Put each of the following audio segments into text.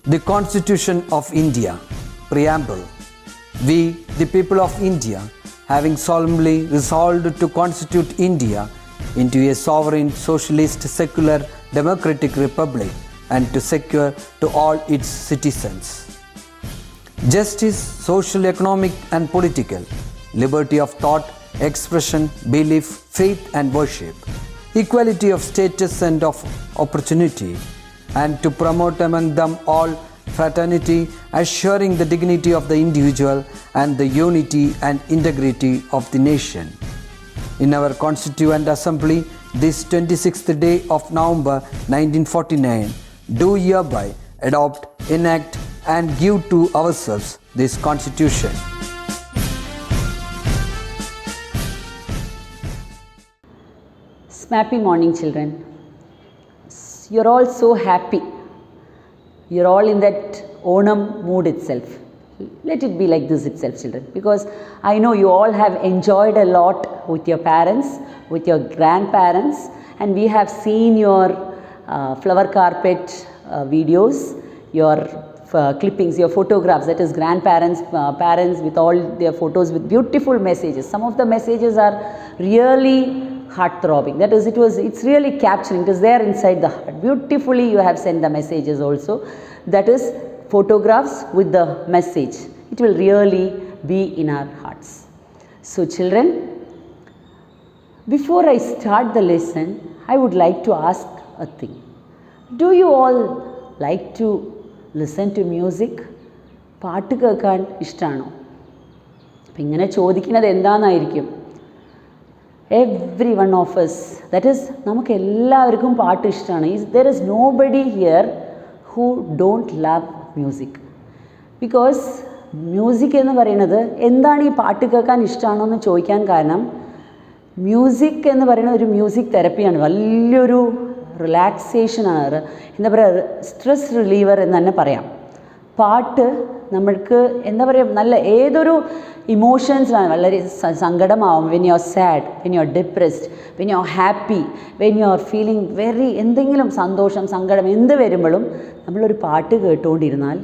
The Constitution of India, Preamble. We, the people of India, having solemnly resolved to constitute India into a sovereign, socialist, secular, democratic republic and to secure to all its citizens justice, social, economic and political, liberty of thought, expression, belief, faith and worship, equality of status and of opportunity, and to promote among them all fraternity, assuring the dignity of the individual and the unity and integrity of the nation. In our Constituent Assembly, this 26th day of November 1949, do hereby adopt, enact and give to ourselves this Constitution. Happy morning, children. You're all so happy. You're all in that Onam mood itself. Let it be like this itself, children, because I know you all have enjoyed a lot with your parents, with your grandparents, and we have seen your flower carpet videos, your clippings, your photographs, that is grandparents, parents with all their photos with beautiful messages. Some of the messages are really heart-throbbing. That is, it's really capturing. It is there inside the heart. Beautifully you have sent the messages also. That is photographs with the message. It will really be in our hearts. So children, before I start the lesson, I would like to ask a thing. Do you all like to listen to music? പാട്ട് കേൾക്കാൻ ഇഷ്ടമാണോ? അപ്പം ഇങ്ങനെ ചോദിക്കുന്നത് എന്താണെന്നായിരിക്കും. Every one of us, that is, നമുക്ക് എല്ലാവർക്കും പാട്ട് ഇഷ്ടമാണ്. There is nobody here who don't love music. Because music എന്ന് പറയുന്നത് എന്താണ് ഈ പാട്ട് കേൾക്കാൻ ഇഷ്ടമാണോ എന്ന് ചോദിക്കാൻ കാരണം, മ്യൂസിക് എന്ന് പറയുന്നത് ഒരു മ്യൂസിക് തെറപ്പിയാണ്, വലിയൊരു റിലാക്സേഷനാണ്, എന്താ പറയുക, സ്ട്രെസ് റിലീവർ എന്ന് തന്നെ പറയാം. പാട്ട് നമ്മൾക്ക് എന്താ പറയുക, നല്ല ഏതൊരു ഇമോഷൻസിലാണ്, വളരെ സങ്കടമാവും, when you are sad, when you are depressed, when you are happy, when you are feeling very എന്തെങ്കിലും സന്തോഷം, സങ്കടം എന്ത് വരുമ്പോഴും നമ്മളൊരു പാട്ട് കേട്ടുകൊണ്ടിരുന്നാൽ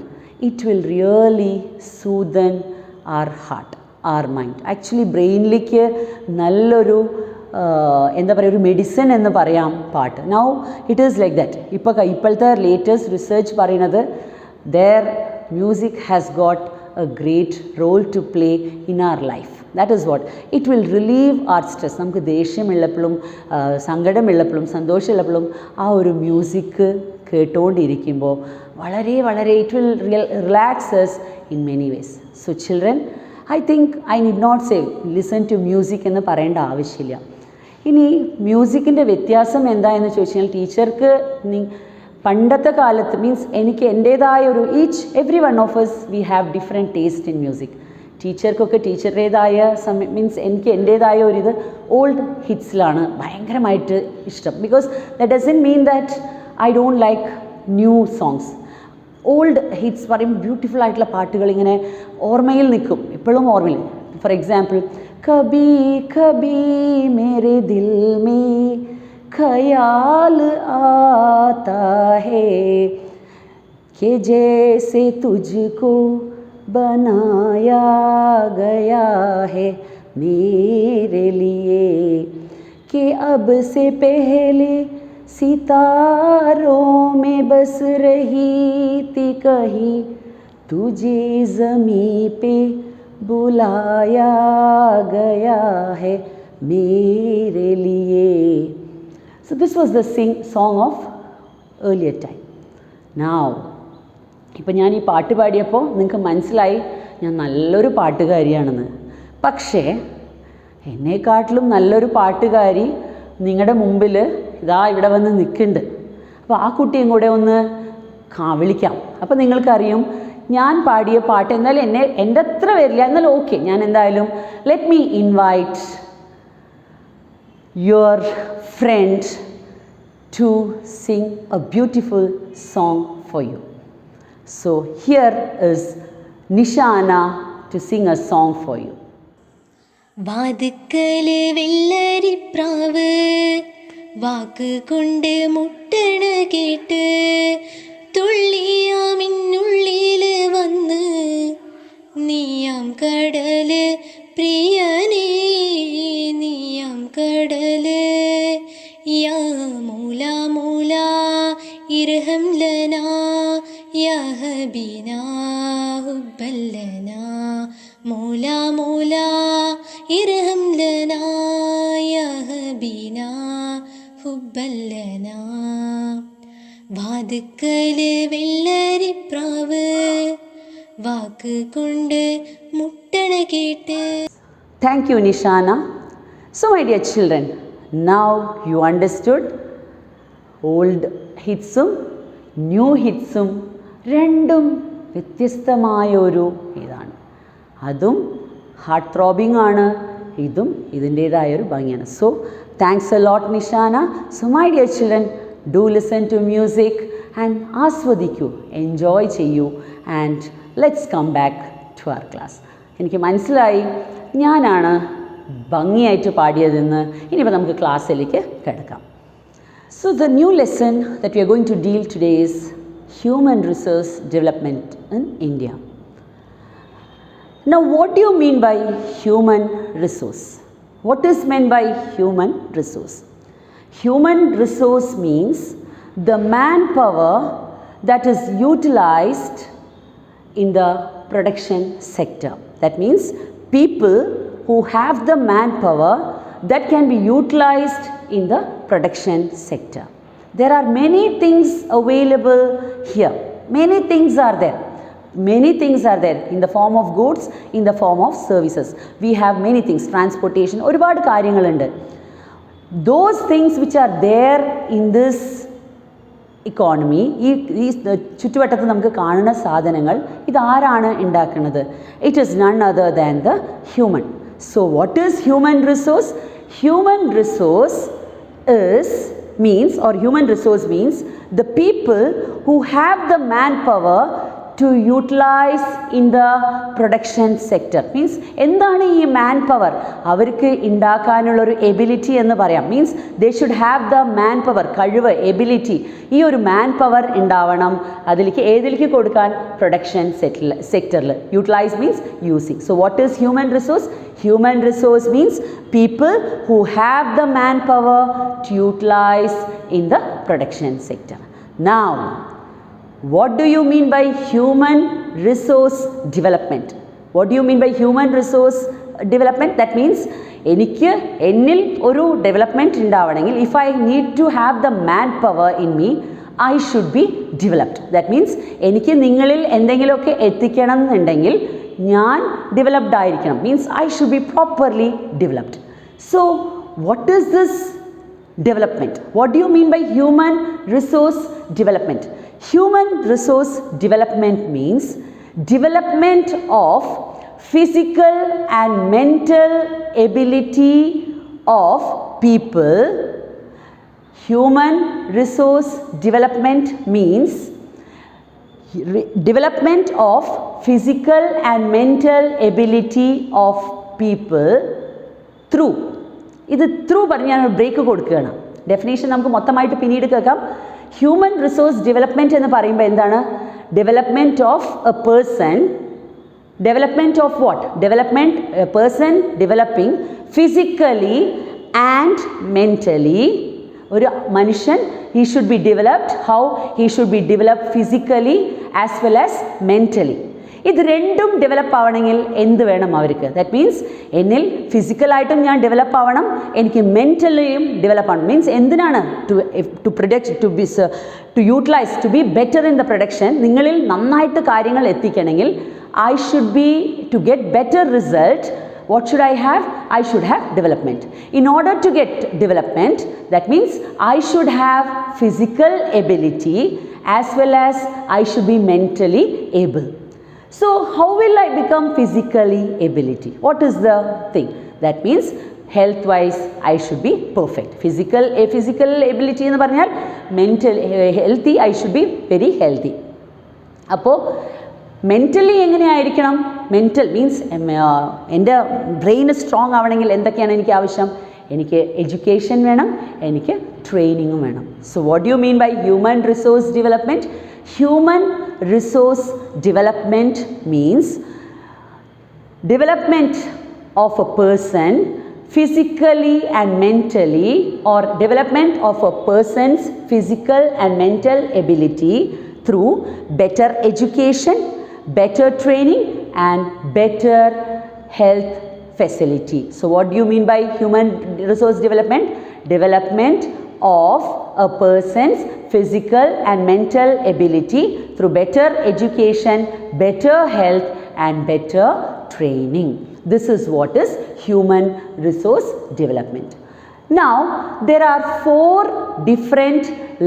it will really soothen our heart, our mind. Actually ബ്രെയിനിലേക്ക് നല്ലൊരു എന്താ പറയുക, ഒരു മെഡിസിൻ എന്ന് പറയാം പാട്ട്. Now it is like that. ഇപ്പോഴത്തെ ലേറ്റസ്റ്റ് റിസർച്ച് പറയുന്നത് their music has got a great role to play in our life. That is what it will relieve our stress. നമുക്ക് ദേഷ്യമുള്ളപ്പോഴും സങ്കടമുള്ളപ്പോഴും സന്തോഷമുള്ളപ്പോഴും ആ ഒരു മ്യൂസിക് കേട്ടുകൊണ്ടിരിക്കുമ്പോൾ വളരെ വളരെ it will relax us in many ways. So children, I think I need not say listen to music എന്ന് പറയേണ്ട ആവശ്യമില്ല. ഇനി മ്യൂസിക്കിൻ്റെ വ്യത്യാസം എന്താ എന്ന് ചോദിച്ചാൽ, ടീച്ചർക്ക് പണ്ടത്തെ കാലത്ത് മീൻസ് എനിക്ക് എൻ്റേതായ ഒരു every one of us we have different taste in music. ടീച്ചർക്കൊക്കെ ടീച്ചറുടേതായ മീൻസ് എനിക്ക് എൻ്റേതായ ഒരിത് ഓൾഡ് ഹിറ്റ്സിലാണ് ഭയങ്കരമായിട്ട് ഇഷ്ടം. Because that doesn't mean that I don't like new songs. Old hits പറയും, ബ്യൂട്ടിഫുൾ ആയിട്ടുള്ള പാട്ടുകൾ ഇങ്ങനെ ഓർമ്മയിൽ നിൽക്കും, ഇപ്പോഴും ഓർമ്മയിൽ. ഫോർ എക്സാമ്പിൾ, കബി കബി മേരെ ദിൽ മേ ख्याल आता है कि जैसे तुझको बनाया गया है मेरे लिए, कि अब से पहले सितारों में बस रही थी कहीं, तुझे ज़मीं पे बुलाया गया है मेरे लिए. So this was the song of earlier time. Now, ഇപ്പം ഞാൻ ഈ പാട്ട് പാടിയപ്പോൾ നിങ്ങൾക്ക് മനസ്സിലായി ഞാൻ നല്ലൊരു പാട്ടുകാരിയാണെന്ന്. പക്ഷേ എന്നെക്കാട്ടിലും നല്ലൊരു പാട്ടുകാരി നിങ്ങളുടെ മുമ്പിൽ ഇതാ ഇവിടെ വന്ന് നിൽക്കുന്നുണ്ട്. അപ്പോൾ ആ കുട്ടിയും കൂടെ ഒന്ന് വിളിക്കാം. അപ്പോൾ നിങ്ങൾക്കറിയും ഞാൻ പാടിയ പാട്ട് എന്തായാലും എൻ്റെ അത്ര വരില്ല, എന്നാലും ഓക്കെ, ഞാൻ എന്തായാലും let me invite your friend to sing a beautiful song for you. So here is Nishana to sing a song for you. വാതുക്കല് വെള്ളരിപ്രാവ് വാക്ക് കൊണ്ട് മുട്ടണ കേട്ട് തുള്ളിയാ മിന്നു ഇർഹം ലനാ യാ ഹബീനാ ഹുബ്ബൻ ലനാ മൗലാ മൗലാ ഇർഹം ലനാ യാ ഹബീനാ ഹുബ്ബൻ ലനാ വാതുക്കല് വെള്ളരിപ്രാവ് വാക്ക് കൊണ്ട് മുട്ടണ കേട്ട്. Thank you, Nishana. So, my dear children, now you understood old hitsum, new hitsum രണ്ടും വ്യത്യസ്തമായൊരു ഇതാണ്. അതും ഹാർട്ട് ത്രോബിംഗ് ആണ്, ഇതും ഇതിൻ്റേതായൊരു ഭംഗിയാണ്. So thanks a lot Nishana. So my dear children, do listen to music and ആസ്വദിക്കൂ, എൻജോയ് ചെയ്യൂ. And let's come back to our class. എനിക്ക് മനസ്സിലായി ഞാനാണ് ഭംഗിയായിട്ട് പാടിയതെന്ന്. ഇനിയിപ്പോൾ നമുക്ക് ക്ലാസ്സിലേക്ക് കിടക്കാം. So the new lesson that we are going to deal today is human resource development in India. Now what do you mean by human resource? What is meant by human resource? Human resource means the manpower that is utilized in the production sector. That means people who have the manpower that can be utilized in the production sector. There are many things available here. Many things are there. Many things are there in the form of goods, in the form of services. We have many things. Transportation, ഒരുപാട് കാര്യങ്ങളുണ്ട്. Those things which are there in this economy, ഈ ചുറ്റുവട്ടത്ത് നമുക്ക് കാണുന്ന സാധനങ്ങൾ ഇതാരാണ് ഉണ്ടാക്കുന്നത്? It is none other than the human. So what is human resource? Human resource means the people who have the manpower to utilize in the production sector. Means എന്താണ് ഈ man power? അവർക്ക് ഉണ്ടാക്കാനുള്ളൊരു എബിലിറ്റി എന്ന് പറയാം. Means they should have the manpower, കഴിവ്, ability. ഈ ഒരു manpower ഉണ്ടാവണം. ഏതിലേക്ക് കൊടുക്കാൻ? പ്രൊഡക്ഷൻ സെക്ടറിൽ. Utilise means using. So what is human resource? Human resource means people who have the manpower to utilize in the production sector. Now, what do you mean by human resource development? What do you mean by human resource development? That means എന്നിൽ ഒരു development ഉണ്ടാവണമെങ്കിൽ, if I need to have the manpower in me, I should be developed. That means എനിക്ക് നിങ്ങളിൽ എന്തെങ്കിലുമൊക്കെ എത്തിക്കണം എന്നുണ്ടെങ്കിൽ ഞാൻ developed ആയിരിക്കണം. Means I should be properly developed. So what is this development? What do you mean by human resource development? Human resource development means development of physical and mental ability of people. Human resource development means development of physical and mental ability of people through. ഇത് through പറഞ്ഞ് ഞാനൊരു break കൊടുക്കുകയാണ്. Definition നമുക്ക് മൊത്തമായിട്ട് പിന്നീട് കേൾക്കാം. Human resource development എന്ന് പറയുമ്പോൾ എന്താണ്? Development of A person. Development of what? Development A person developing physically and mentally. ഒരു മനുഷ്യൻ, he should be developed. How? He should be developed physically as well as mentally. ഇത് രണ്ടും develop ആവണമെങ്കിൽ എന്ത് വേണം അവർക്ക്? ദാറ്റ് മീൻസ് എന്നിൽ ഫിസിക്കലായിട്ടും ഞാൻ ഡെവലപ്പ് ആവണം, എനിക്ക് മെൻ്റലിയും ഡെവലപ്പ് ആവണം. മീൻസ് എന്തിനാണ്? To utilise, to be better in the production. നിങ്ങളിൽ നന്നായിട്ട് കാര്യങ്ങൾ എത്തിക്കണമെങ്കിൽ I should be, to get better result, what should I have? I should have development. In order to get development, that means I should have physical ability as well as I should be mentally able. So how will I become physically ability? What is the thing? That means health wise I should be perfect. Physical ability എന്ന് പറഞ്ഞാൽ mental healthy, I should be very healthy. അപ്പോൾ mentally എങ്ങനെയായിരിക്കണം? Mental means എൻ്റെ brain strong ആവണമെങ്കിൽ എന്തൊക്കെയാണ് എനിക്ക് ആവശ്യം? എനിക്ക് എഡ്യൂക്കേഷൻ വേണം, എനിക്ക് ട്രെയിനിങ്ങും വേണം. So what do you mean by human resource development? Human resource development means development of a person physically and mentally, or development of a person's physical and mental ability through better education, better training and better health facility. So what do you mean by human resource development? Development of a person's physical and mental ability through better education, better health and better training. This is what is human resource development. Now there are 4 different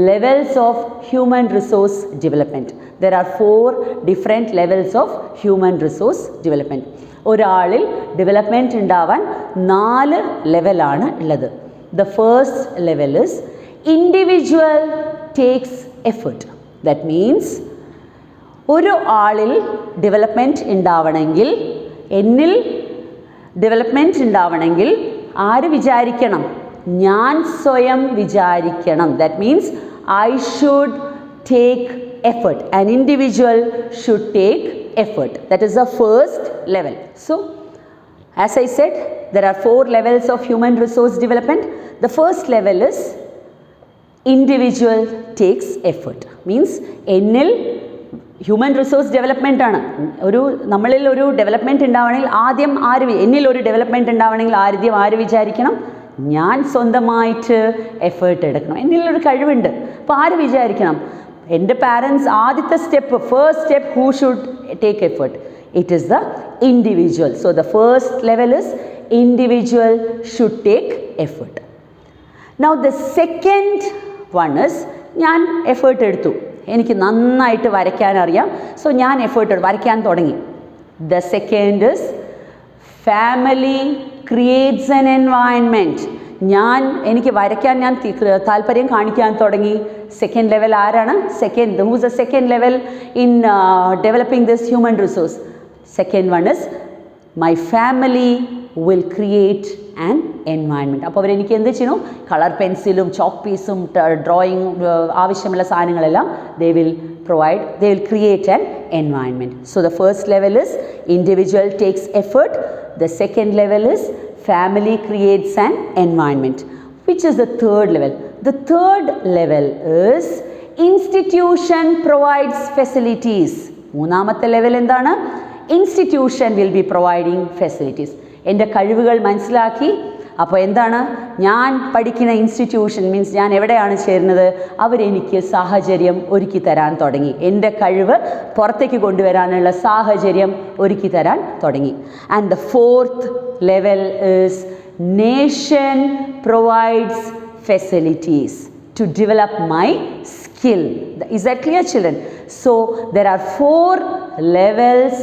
levels of human resource development. There are 4 different levels of human resource development. ഒരാളിൽ development ഉണ്ടാവാൻ 4 ലെവലാണ് ഉള്ളത്. The first level is individual takes effort. That means ഒരു ആളിൽ development ഉണ്ടാവണമെങ്കിൽ, എന്നിൽ development ഉണ്ടാവണമെങ്കിൽ ആര് വിചാരിക്കണം? ഞാൻ സ്വയം വിചാരിക്കണം. That means I should take effort. An individual should take effort. That is the first level. So as I said, there are 4 levels of human resource development. The first level is individual takes effort. Means എന്നിൽ human resource development ആണ്. നമ്മളിൽ ഒരു development ഉണ്ടാവണമെങ്കിൽ ആദ്യം എന്നിൽ ഒരു development ഉണ്ടാവണമെങ്കിൽ ആര് വിചാരിക്കണം? ഞാൻ സ്വന്തമായിട്ട് എഫേർട്ട് എടുക്കണം. എന്നിലൊരു കഴിവുണ്ട്. അപ്പോൾ ആര് വിചാരിക്കണം? എൻ്റെ പാരൻസ് ആദ്യത്തെ step, first step, who should take effort? It is the individual. So the first level is individual should take effort. Now the second one is ഞാൻ എഫേർട്ട് എടുത്തു, എനിക്ക് നന്നായിട്ട് വരയ്ക്കാൻ അറിയാം, സോ ഞാൻ എഫേർട്ട് വരയ്ക്കാൻ തുടങ്ങി. The second is family creates an environment. എനിക്ക് വരയ്ക്കാൻ ഞാൻ താല്പര്യം കാണിക്കാൻ തുടങ്ങി. സെക്കൻഡ് ലെവൽ ആരാണ്? Who's the second level in developing this human resource? Second one is my family will create an environment. അപ്പോൾ അവരെനിക്ക് എന്ത് ചെയ്യുന്നു? കളർ പെൻസിലും ചോക്ക് പീസും ഡ്രോയിങ് ആവശ്യമുള്ള സാധനങ്ങളെല്ലാം they will create an environment. So the first level is individual takes effort. The second level is family creates an environment. Which is the third level? The third level is institution provides facilities. മൂന്നാമത്തെ level എന്താണ്? Institution will be providing facilities. എൻ്റെ കഴിവുകൾ മനസ്സിലാക്കി, അപ്പോൾ എന്താണ്, ഞാൻ പഠിക്കുന്ന institution means ഞാൻ എവിടെയാണ് ചേരുന്നത്, അവരെനിക്ക് സാഹചര്യം ഒരുക്കി തരാൻ തുടങ്ങി. എൻ്റെ കഴിവ് പുറത്തേക്ക് കൊണ്ടുവരാനുള്ള സാഹചര്യം ഒരുക്കി തരാൻ തുടങ്ങി. And the fourth level is nation provides facilities to develop my skill. Is that clear, children? So there are 4 levels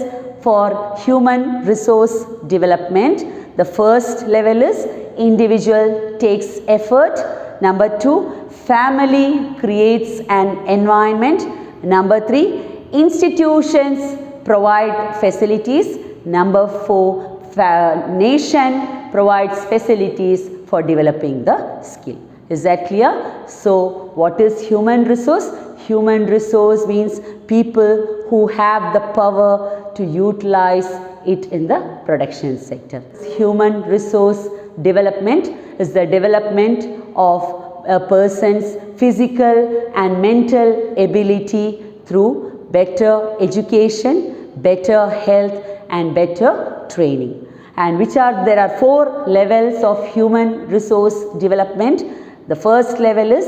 for human resource development. The first level is individual takes effort. Number 2, family creates an environment. Number 3, institutions provide facilities. Number 4, nation provides facilities for developing the skill. Is that clear? So what is human resource? Human resource means people who have the power to utilize it in the production sector. Human resource development is the development of a person's physical and mental ability through better education, better health and better training. And there are 4 levels of human resource development. The first level is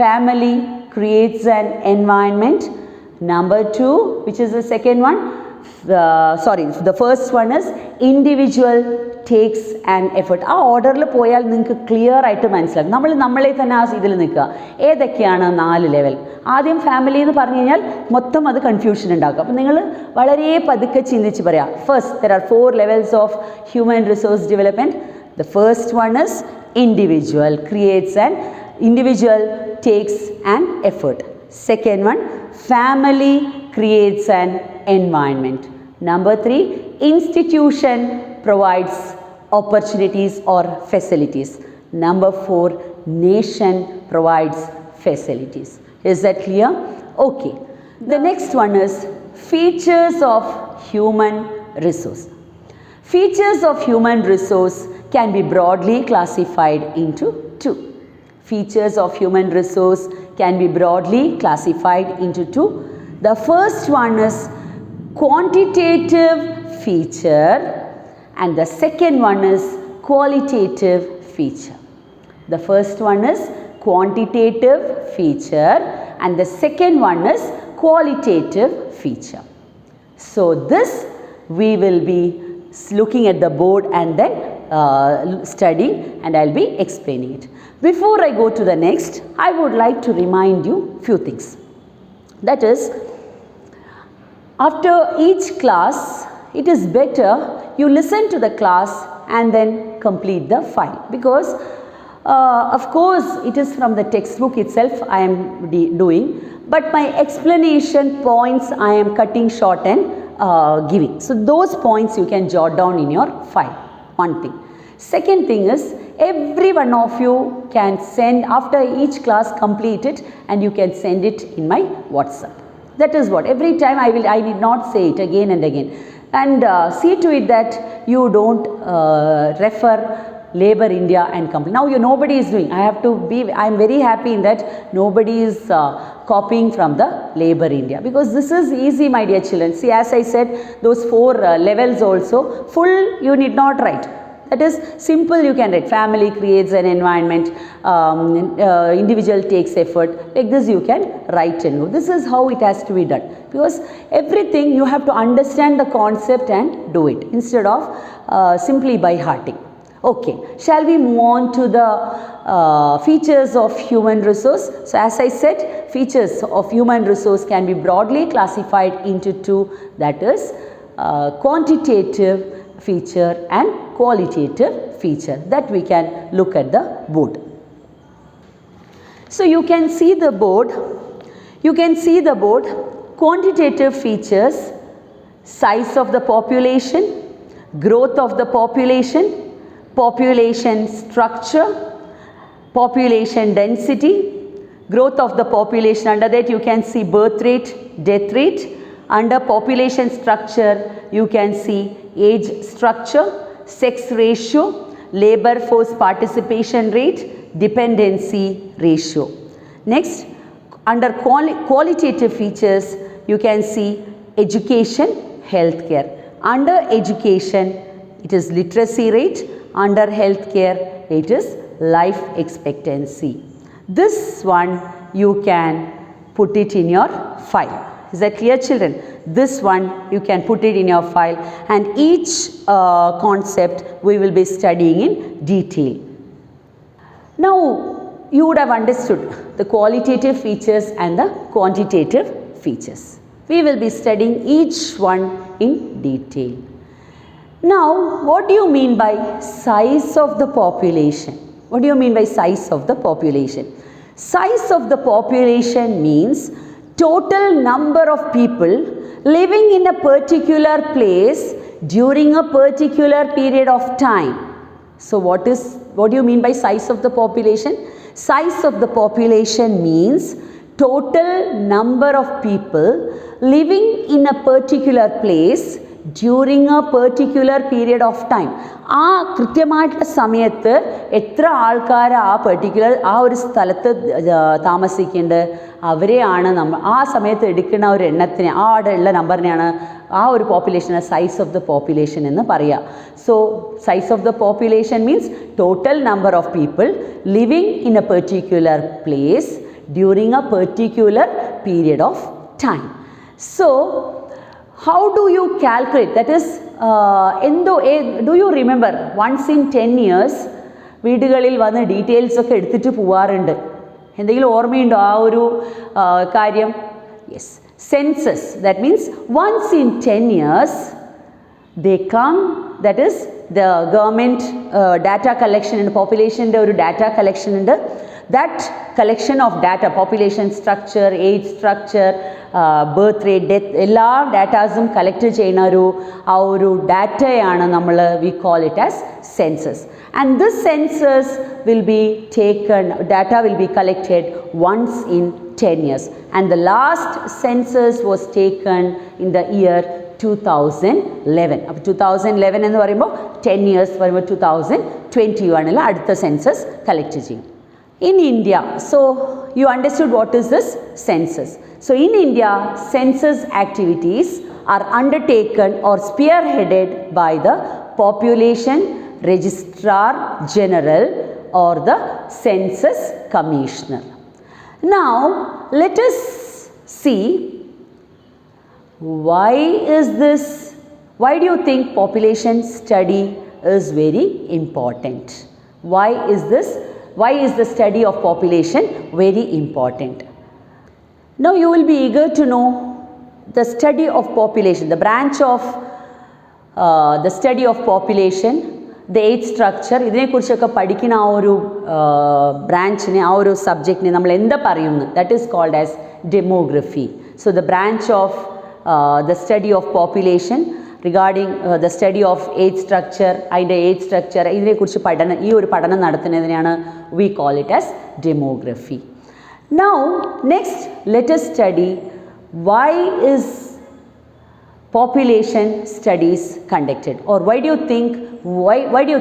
family creates an environment. Number 2, which is the second one, the first one is individual takes an effort. ആ ഓർഡറിൽ പോയാൽ നിങ്ങൾക്ക് clear ആയിട്ട് മനസ്സിലാകും. നമ്മളെ തന്നെ ആ ഇതിൽ നിൽക്കുക. ഏതൊക്കെയാണ് 4 ലെവൽ? ആദ്യം ഫാമിലി എന്ന് പറഞ്ഞു കഴിഞ്ഞാൽ മൊത്തം അത് കൺഫ്യൂഷൻ ഉണ്ടാക്കും. അപ്പോൾ നിങ്ങൾ വളരെ പതുക്കെ ചിന്തിച്ച് പറയാം. First, there are 4 levels of human resource development. The first one is individual takes an effort. Second one, family creates an environment. Number 3, institution provides opportunities or facilities. Number 4, nation provides facilities. Is that clear? Okay. The next one is features of human resource. Features of human resource can be broadly classified into two. Features of human resource can be broadly classified into two. The first one is quantitative feature and the second one is qualitative feature. The first one is quantitative feature and the second one is qualitative feature. So this we will be looking at the board and then studying, and I will be explaining it. Before I go to the next, I would like to remind you few things. That is, after each class, it is better you listen to the class and then complete the file, because of course it is from the textbook itself I am doing, but my explanation points I am cutting short and giving. So those points you can jot down in your file. One thing. Second thing is, every one of you can send after each class complete it, and you can send it in my WhatsApp. That is what every time I need not say it again and again, and see to it that you don't refer Labour India and company. Now nobody is doing. I am very happy in that nobody is copying from the Labour India, because this is easy, my dear children. See, as I said, those 4 levels also, full you need not write. That is simple, you can write. Family creates an environment, individual takes effort. Like this you can write and go. This is how it has to be done, because everything you have to understand the concept and do it instead of simply by hearting. Okay, shall we move on to the features of human resource? So as I said, features of human resource can be broadly classified into two, that is quantitative feature and qualitative feature, that we can look at the board. So you can see the board, quantitative features, size of the population, growth of the population, population structure, population density, growth of the population. Under that you can see birth rate, death rate. Under population structure you can see age structure, sex ratio, labor force participation rate, dependency ratio. Next, under qualitative features you can see education, healthcare. Under education it is literacy rate, under healthcare it is life expectancy. This one you can put it in your file. Is that clear, children? This one you can put it in your file, and each concept we will be studying in detail. Now you would have understood the qualitative features and the quantitative features. We will be studying each one in detail. Now, what do you mean by size of the population? What do you mean by size of the population? Size of the population means total number of people living in a particular place during a particular period of time. So what do you mean by size of the population? Size of the population means total number of people living in a particular place during a particular period of time. ആ കൃത്യമായിട്ടുള്ള സമയത്ത് എത്ര ആൾക്കാർ ആ ഒരു സ്ഥലത്ത് താമസിക്കുന്നുണ്ട്, അവരെയാണ് നമ്മൾ ആ സമയത്ത് എടുക്കുന്ന ഒരു എണ്ണത്തിനെ, ആ അവിടെ ഉള്ള നമ്പറിനെയാണ് ആ ഒരു പോപ്പുലേഷനെ സൈസ് ഓഫ് ദ പോപ്പുലേഷൻ എന്ന് പറയുക. So size of the population means total number of people living in A particular place during a particular period of time. So how do you calculate? That is, do you remember once in 10 years വീടുകളിൽ വന്ന് details ഒക്കെ എടുത്തിട്ട് പോവാറുണ്ട്? എന്തെങ്കിലും ഓർമ്മയുണ്ടോ ആ ഒരു കാര്യം? Yes, census. That means once in 10 years they come, that is the government data collection and population ഒരു data collection ഉണ്ട്. That collection of data, population structure, age structure, birth rate, death, എല്ലാ ഡാറ്റാസും കളക്ട് ചെയ്യുന്ന ആ ഒരു ഡാറ്റയാണ് നമ്മൾ we call it as census. And this census will be taken, data will be collected once in 10 years. And the last census was taken in the year 2011. അപ്പോൾ 2011 എന്ന് പറയുമ്പോൾ 10 years പറയുമ്പോൾ 2021 അടുത്ത സെൻസസ് കളക്ട് ചെയ്യും. In India, so you understood what is this census. So in India, census activities are undertaken or spearheaded by the Population Registrar General or the Census Commissioner. Now let us see why do you think population study is very important? Why is the study of population very important? Now you will be eager to know the study of population, the branch of the study of population, the age structure. ഇതിനെക്കുറിച്ചൊക്കെ പഠിക്കുന്ന ആ ഒരു ബ്രാഞ്ചിനെ, ആ ഒരു സബ്ജക്റ്റിനെ നമ്മൾ എന്താ പറയുന്നു? That is called as demography. So the branch of the study of population regarding the study of age structure, അതിൻ്റെ ഏജ് സ്ട്രക്ചർ, ഇതിനെക്കുറിച്ച് ഈ ഒരു പഠനം നടത്തുന്നതിനെയാണ് we call it as demography. Now next let us study why is population studies conducted, or why do you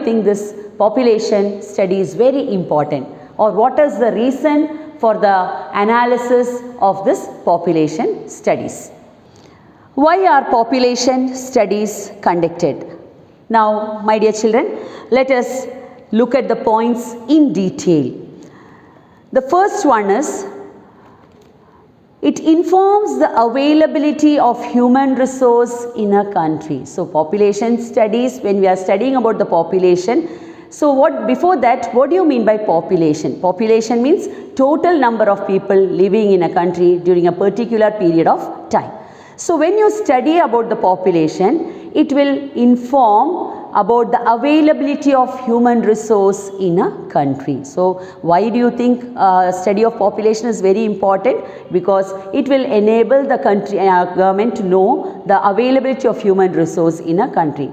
think this population study is very important, or what is the reason for the analysis of this population studies? Why are population studies conducted? Now, my dear children, let us look at the points in detail. The first one is, it informs the availability of human resource in a country. So, population studies, when we are studying about the population, so before that, what do you mean by population? Population means total number of people living in a country during a particular period of time. So when you study about the population, it will inform about the availability of human resource in a country. So why do you think study of population is very important? Because it will enable the country government to know the availability of human resource in a country.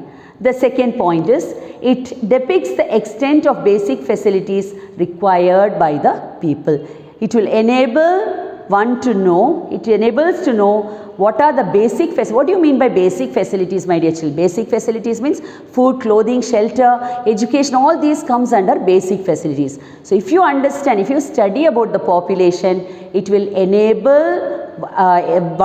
The second point is, it depicts the extent of basic facilities required by the people. It will enable one to know, it enables to know what are the basic facilities. What do you mean by basic facilities, my dear children? Basic facilities means food, clothing, shelter, education, all these comes under basic facilities. So if you understand, if you study about the population, it will enable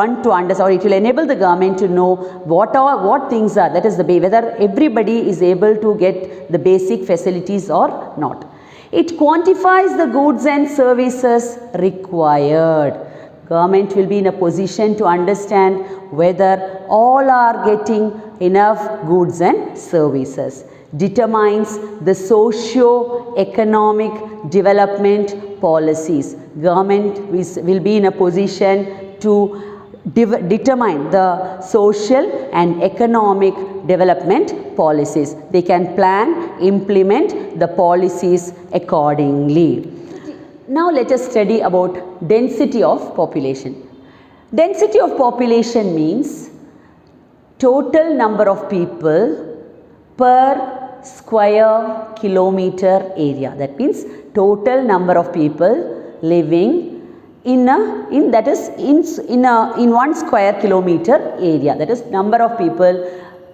one to understand, or it will enable the government to know what things are, that is whether everybody is able to get the basic facilities or not. It quantifies the goods and services required. Government will be in a position to understand whether all are getting enough goods and services. Determines the socio-economic development policies. Government will be in a position to determine the social and economic development policies. They can plan, implement the policies accordingly. Now let us study about density of population. Density of population means total number of people per square kilometer area. That means total number of people living in 1 square kilometer area. That is number of people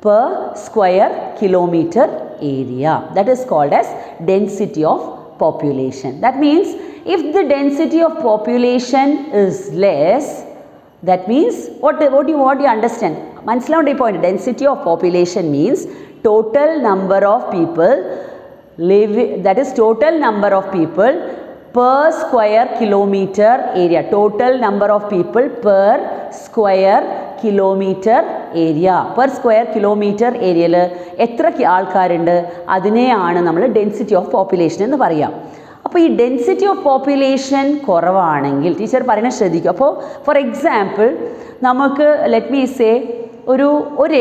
per square kilometer area. That is called as density of population. That means if the density of population is less, that means what do you understand? മനസ്സിലാവേണ്ട ഈ point, density of population means total number of people that is total number of people per square kilometer area. Total number of people per square kilometer area. Per square kilometer area എത്ര ആൾക്കാരുണ്ട് അതിനെയാണ് നമ്മൾ density of population എന്ന് പറയാം. അപ്പോൾ ഈ density of population കുറവാണെങ്കിൽ teacher പറയുന്നത് ശ്രദ്ധിക്കും. അപ്പോൾ ഫോർ എക്സാമ്പിൾ നമുക്ക് ലെറ്റ് മീ സേ ഒരു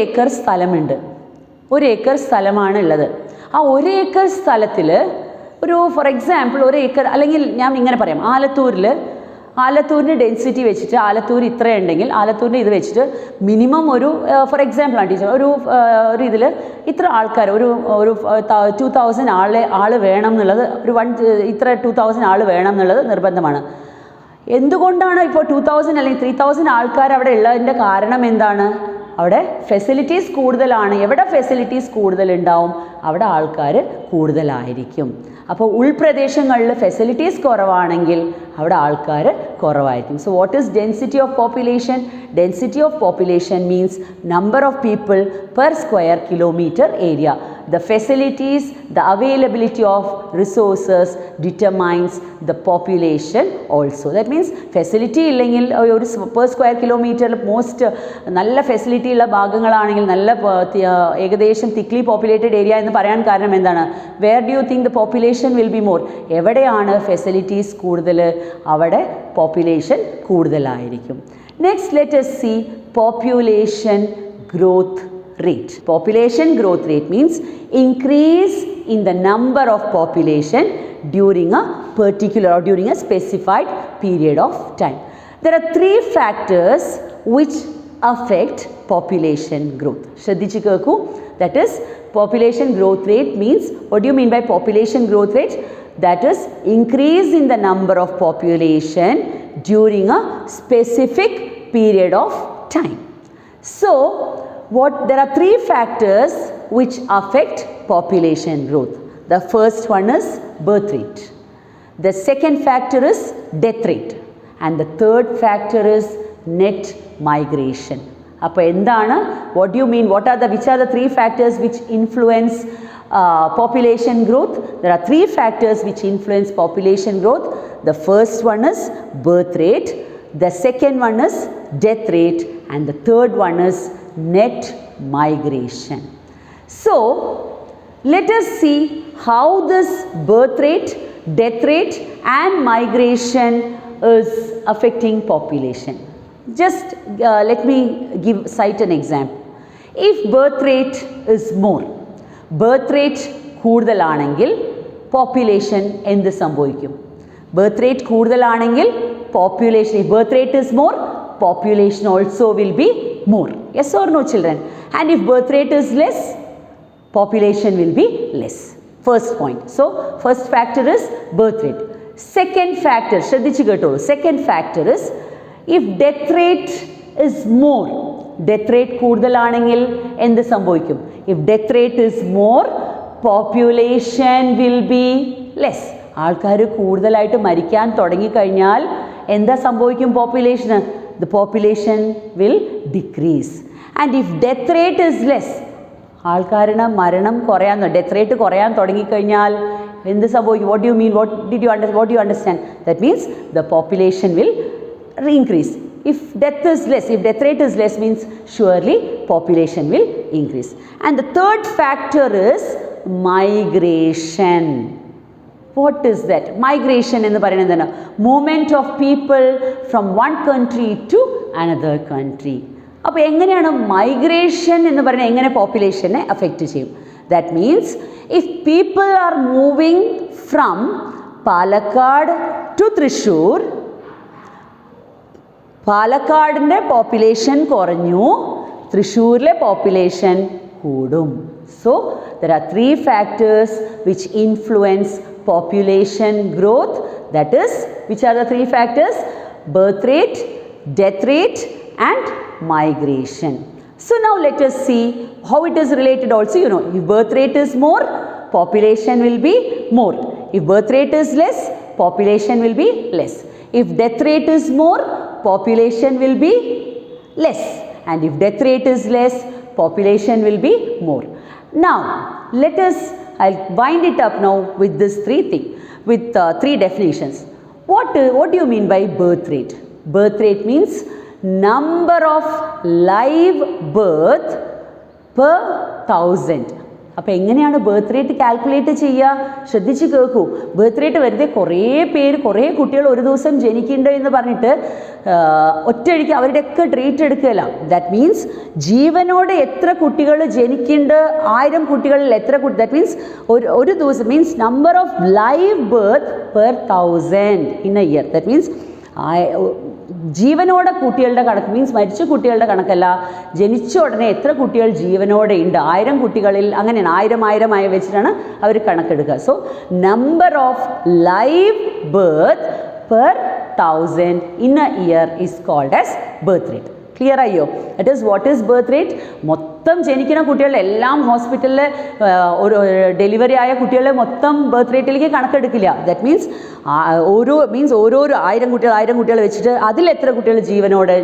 ഏക്കർ സ്ഥലമുണ്ട്. ഒരു ഏക്കർ സ്ഥലമാണ് ഉള്ളത്. ആ ഒരു ഏക്കർ സ്ഥലത്തിൽ ഒരു ഫോർ എക്സാമ്പിൾ ഒരു ഏക്കർ, അല്ലെങ്കിൽ ഞാൻ ഇങ്ങനെ പറയാം, ആലത്തൂരിൻ്റെ ഡെൻസിറ്റി വെച്ചിട്ട് ആലത്തൂർ ഇത്രയുണ്ടെങ്കിൽ ആലത്തൂരിൻ്റെ ഇത് വെച്ചിട്ട് മിനിമം ഒരു ഫോർ എക്സാമ്പിൾ ആണ് ടീച്ചർ, ഒരു ഇതിൽ ഇത്ര ആൾക്കാർ ഒരു 2000 ആൾ വേണം എന്നുള്ളത്, ഇത്ര 2000 ആൾ വേണം എന്നുള്ളത് നിർബന്ധമാണ്. എന്തുകൊണ്ടാണ് ഇപ്പോൾ 2000 അല്ലെങ്കിൽ 3000 ആൾക്കാർ അവിടെ ഉള്ളതിൻ്റെ കാരണം എന്താണ്? അവിടെ ഫെസിലിറ്റീസ് കൂടുതലാണ്. എവിടെ ഫെസിലിറ്റീസ് കൂടുതലുണ്ടാവും അവിടെ ആൾക്കാർ കൂടുതലായിരിക്കും. അപ്പോൾ ഉൾപ്രദേശങ്ങളിൽ ഫെസിലിറ്റീസ് കുറവാണെങ്കിൽ അവിടെ ആൾക്കാർ കുറവായിരിക്കും. So what is density of population? Density of population means number of people per square kilometre area. The facilities, the availability of resources determines the population also. That means facility ഇല്ലെങ്കിൽ ഒരു per square kilometer most നല്ല facility ഉള്ള ഭാഗങ്ങളാണെങ്കിൽ നല്ല ഏകദേശം thickly populated area എന്ന് പറയാൻ കാരണം എന്താണ്? Where do you think the population will be more? എവിടെയാണ് ഫെസിലിറ്റീസ് കൂടുതൽ അവിടെ പോപ്പുലേഷൻ കൂടുതലായിരിക്കും. Next let us see population growth rate. Population growth rate means increase in the number of population during a particular or during a specified period of time. There are three factors which affect population growth. Shraddhichu Keku, that is population growth rate means, what do you mean by population growth rate? That is increase in the number of population during a specific period of time. So there are three factors which affect population growth. The first one is birth rate. The second factor is death rate. And the third factor is net migration. അപ്പോൾ എന്താണ്? What do you mean? Which are the three factors which influence population growth? There are three factors which influence population growth. The first one is birth rate. The second one is death rate. And the third one is net migration. So let us see how this birth rate, death rate and migration is affecting population. Just let me cite an example. If birth rate is more, birth rate കൂടുതലാണെങ്കിൽ population എന്ത് സംഭവിക്കും? birth rate കൂടുതലാണെങ്കിൽ population, if birth rate is more, population also will be more. Yes or no, children? And if birth rate is less, population will be less. First point. So first factor is birth rate. Second factor, Shraddhichu Kettolu, second factor is if death rate is more, death rate കൂടുതലാണെങ്കിൽ എന്ത് സംഭവിക്കും? If death rate is more, population will be less. ആൾക്കാർ കൂടുതലായിട്ട് മരിക്കാൻ തുടങ്ങിക്കഴിഞ്ഞാൽ എന്താ സംഭവിക്കും population? The population will decrease. And if death rate is less, ആൾക്കാരുടെ മരണം കുറയാൻ, ഡെത്ത് റേറ്റ് കുറയാൻ തുടങ്ങിക്കഴിഞ്ഞാൽ എന്ത് സംഭവിക്കും? What do you mean? What do you understand? That means the population will increase. If death rate is less means surely population will increase. And the third factor is migration. What is that? Migration എന്ന് പറയുന്നത് എന്താണ്? Movement of people from one country to another country. അപ്പോൾ എങ്ങനെയാണ് migration എന്ന് പറയുന്നത് എങ്ങനെ പോപ്പുലേഷനെ affect ചെയ്യും? That means if people are moving from Palakkad to Thrissur, പാലക്കാടിൻ്റെ പോപ്പുലേഷൻ കുറഞ്ഞു, തൃശ്ശൂരിലെ പോപ്പുലേഷൻ കൂടും. So there are three factors which influence population growth. That is, which are the three factors? Birth rate, death rate and migration. So now let us see how it is related also. You know, if birth rate is more, population will be more. If birth rate is less, population will be less. If death rate is more, population will be less. And if death rate is less, population will be more. Now let us, I'll wind it up now with this three definitions. What do you mean by birth rate? Birth rate means number of live birth per 1000. അപ്പോൾ എങ്ങനെയാണ് birth rate calculate ചെയ്യുക? ശ്രദ്ധിച്ച് കേൾക്കൂ. Birth rate വെറുതെ കുറേ കുട്ടികൾ ഒരു ദിവസം ജനിക്കുന്നുണ്ട് എന്ന് പറഞ്ഞിട്ട് ഒറ്റയടിക്ക് അവരുടെയൊക്കെ ട്രീറ്റ് എടുക്കുകയില്ല. ദാറ്റ് മീൻസ് ജീവനോടെ എത്ര കുട്ടികൾ ജനിക്കുന്നുണ്ട്, 1000 കുട്ടികളിൽ എത്ര കുട്ടി, ദാറ്റ് മീൻസ് ഒരു ദിവസം means number of live birth per 1000 in A year. That means ജീവനോടെ കുട്ടികളുടെ കണക്ക് മീൻസ് മരിച്ച കുട്ടികളുടെ കണക്കല്ല, ജനിച്ച ഉടനെ എത്ര കുട്ടികൾ ജീവനോടെ ഉണ്ട്, 1000 കുട്ടികളിൽ അങ്ങനെയാണ് 1000 വെച്ചിട്ടാണ് അവർ കണക്കെടുക്കുക. So number of live birth per 1000 in a year is called as birth rate. Clear ആയോ? That is what is birth rate. മൊത്തം ജനിക്കുന്ന കുട്ടികളുടെ എല്ലാം ഹോസ്പിറ്റലിൽ ഒരു ഡെലിവറി ആയ കുട്ടികളുടെ മൊത്തം ബർത്ത് റേറ്റിലേക്ക് കണക്കെടുക്കില്ല. ദാറ്റ് മീൻസ് ഓരോ 1000 കുട്ടികൾ വെച്ചിട്ട് അതിൽ എത്ര കുട്ടികൾ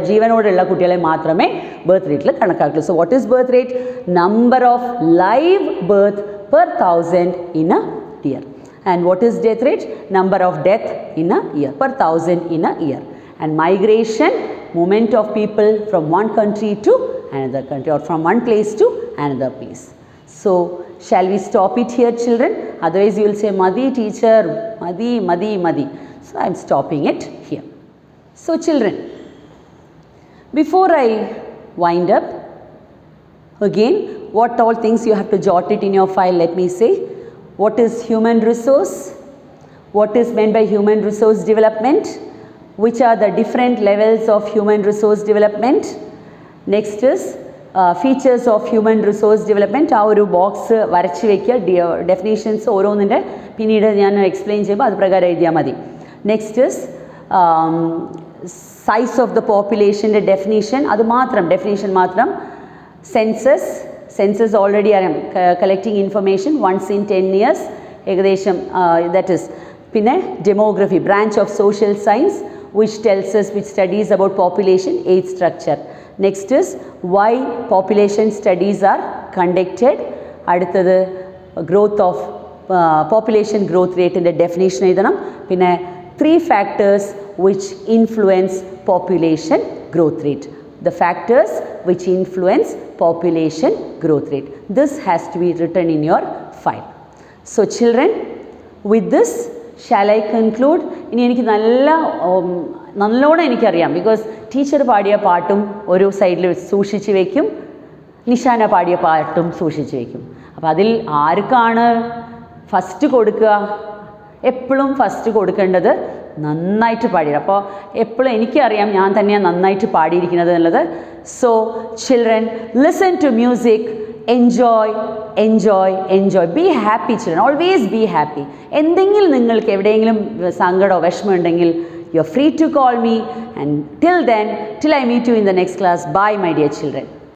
ജീവനോടുള്ള കുട്ടികളെ മാത്രമേ ബർത്ത് റേറ്റിൽ കണക്കാക്കുള്ളൂ. So what is birth rate? Number of live birth per 1000 in a year. And what is death rate? Number of death in a year, per 1000 in a year. And migration, movement of people from one country to another country, or from one place to another place. So shall we stop it here, children? Otherwise you will say, Madhi teacher, Madhi. So I am stopping it here. So children, before I wind up, again, what all things you have to jot it in your file, let me say. What is human resource? What is meant by human resource development? Which are the different levels of human resource development? Next is features of human resource development. ആ ഒരു box വരച്ച് വയ്ക്കുക. Definitions ഓരോന്നിൻ്റെ പിന്നീട് ഞാൻ explain ചെയ്യുമ്പോൾ അത് പ്രകാരം എഴുതിയാൽ മതി. Next is size of the പോപ്പുലേഷൻ്റെ ഡെഫിനേഷൻ, അത് മാത്രം ഡെഫിനേഷൻ മാത്രം. സെൻസസ് ഓൾറെഡി അറിയാം, collecting information once in 10 years ഏകദേശം, ദാറ്റ് ഇസ്. പിന്നെ demography, branch of social science which tells us, which studies about population age structure. Next is why population studies are conducted. അടുത്തത് growth of population growth rate ൻ്റെ definition എഴുതണം. പിന്നെ 3 factors which influence population growth rate. The factors which influence population growth rate. This has to be written in your file. So children, with this shall I conclude? ഇനി എനിക്ക് നല്ലോണം എനിക്കറിയാം, because teacher പാടിയ പാട്ടും ഒരു സൈഡിൽ സൂക്ഷിച്ച് വയ്ക്കും, നിഷാന പാടിയ പാട്ടും സൂക്ഷിച്ച് വയ്ക്കും. അപ്പോൾ അതിൽ ആർക്കാണ് ഫസ്റ്റ് കൊടുക്കുക? എപ്പോഴും ഫസ്റ്റ് കൊടുക്കേണ്ടത് നന്നായിട്ട് പാടിയത്. അപ്പോൾ എപ്പോഴും എനിക്കറിയാം ഞാൻ തന്നെയാണ് നന്നായിട്ട് പാടിയിരിക്കുന്നത് എന്നുള്ളത്. So children, listen to music, enjoy. Be happy children, always be happy. എന്തെങ്കിലും നിങ്ങൾക്ക് എവിടെയെങ്കിലും സങ്കടമോ വിഷമം ഉണ്ടെങ്കിൽ you are free to call me, and till then, till I meet you in the next class, bye my dear children.